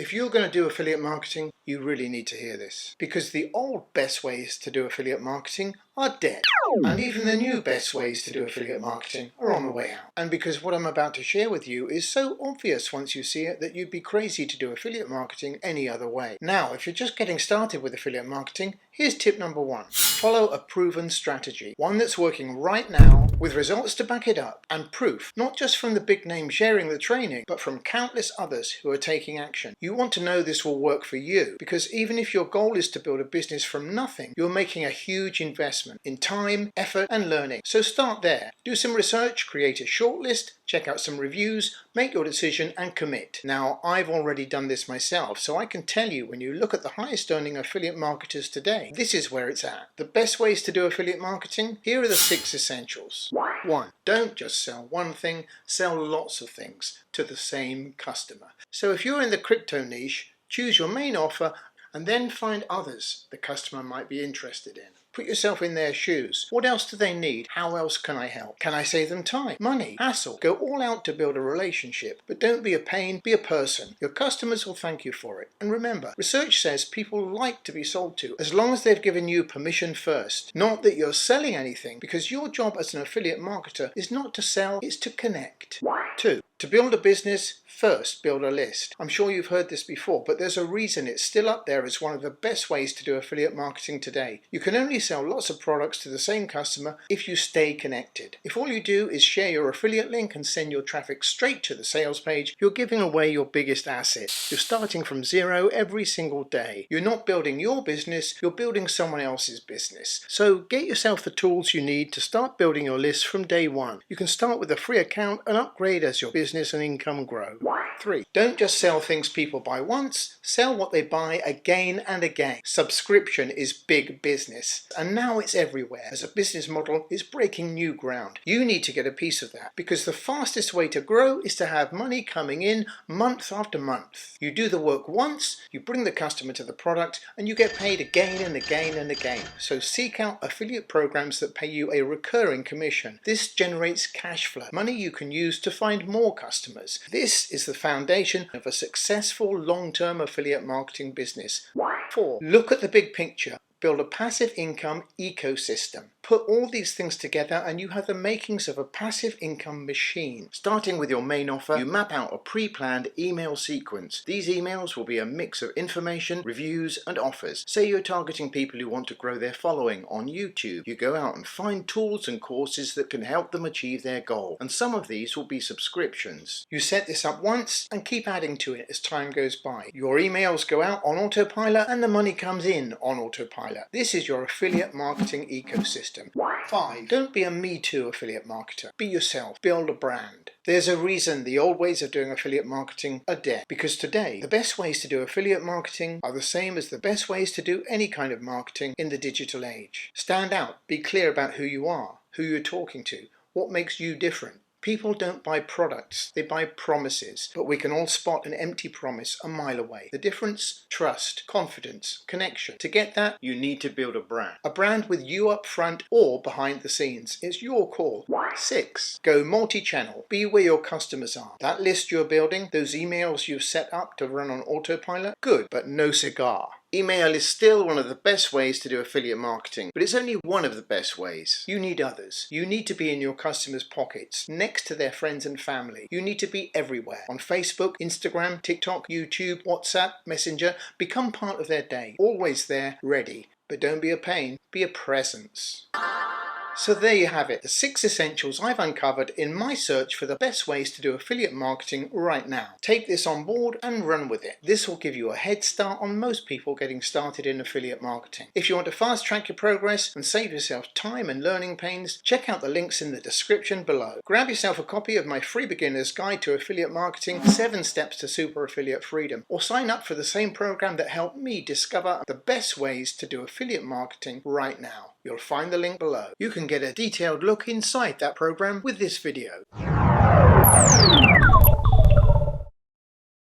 If you're going to do affiliate marketing, you really need to hear this, because the old best ways to do affiliate marketing are dead, and even the new best ways to do affiliate marketing are on the way out. And because what I'm about to share with you is so obvious once you see it that you'd be crazy to do affiliate marketing any other way. Now, if you're just getting started with affiliate marketing, here's tip number 1. Follow a proven strategy, one that's working right now with results to back it up, and proof, not just from the big names sharing the training, but from countless others who are taking action. You want to know this will work for you, because even if your goal is to build a business from nothing, you're making a huge investment in time, effort, and learning. So start there. Do some research, create a shortlist, check out some reviews, make your decision, and commit. Now, I've already done this myself, so I can tell you when you look at the highest earning affiliate marketers today, this is where it's at. The best ways to do affiliate marketing? Here are the 6 essentials. 1. Don't just sell one thing, sell lots of things to the same customer. So if you're in the crypto niche, choose your main offer and then find others the customer might be interested in. Put yourself in their shoes. What else do they need? How else can I help? Can I save them time, money, hassle? Go all out to build a relationship, but don't be a pain, be a person. Your customers will thank you for it. And remember, research says people like to be sold to as long as they've given you permission first. Not that you're selling anything, because your job as an affiliate marketer is not to sell, it's to connect. 2. To build a business, first build a list. I'm sure you've heard this before, but there's a reason it's still up there as one of the best ways to do affiliate marketing today. You can only sell lots of products to the same customer if you stay connected. If all you do is share your affiliate link and send your traffic straight to the sales page, you're giving away your biggest asset. You're starting from zero every single day. You're not building your business, you're building someone else's business. So get yourself the tools you need to start building your list from day one. You can start with a free account and upgrade as your business and income grow. 3. Don't just sell things people buy once, sell what they buy again and again. Subscription is big business, and now it's everywhere. As a business model, it's breaking new ground. You need to get a piece of that, because the fastest way to grow is to have money coming in month after month. You do the work once, you bring the customer to the product, and you get paid again and again and again. So seek out affiliate programs that pay you a recurring commission. This generates cash flow, money you can use to find more customers. This is the foundation of a successful long-term affiliate marketing business. 4. Look at the big picture. Build a passive income ecosystem. Put all these things together and you have the makings of a passive income machine. Starting with your main offer, you map out a pre-planned email sequence. These emails will be a mix of information, reviews, and offers. Say you're targeting people who want to grow their following on YouTube. You go out and find tools and courses that can help them achieve their goal. And some of these will be subscriptions. You set this up once and keep adding to it as time goes by. Your emails go out on autopilot and the money comes in on autopilot. This is your affiliate marketing ecosystem. 5. Don't be a Me Too affiliate marketer. Be yourself. Build a brand. There's a reason the old ways of doing affiliate marketing are dead, because today the best ways to do affiliate marketing are the same as the best ways to do any kind of marketing in the digital age. Stand out. Be clear about who you are, who you're talking to, what makes you different. People don't buy products, they buy promises, but we can all spot an empty promise a mile away. The difference? Trust, confidence, connection. To get that, you need to build a brand. A brand with you up front or behind the scenes. It's your call. 6. Go multi-channel. Be where your customers are. That list you're building, those emails you've set up to run on autopilot, good, but no cigar. Email is still one of the best ways to do affiliate marketing, but it's only one of the best ways. You need others. You need to be in your customers' pockets, next to their friends and family. You need to be everywhere. On Facebook, Instagram, TikTok, YouTube, WhatsApp, Messenger. Become part of their day. Always there, ready. But don't be a pain, be a presence. So there you have it, the 6 essentials I've uncovered in my search for the best ways to do affiliate marketing right now. Take this on board and run with it. This will give you a head start on most people getting started in affiliate marketing. If you want to fast track your progress and save yourself time and learning pains, check out the links in the description below. Grab yourself a copy of my free beginner's guide to affiliate marketing, 7 steps to super affiliate freedom, or sign up for the same program that helped me discover the best ways to do affiliate marketing right now. You'll find the link below. You can get a detailed look inside that program with this video.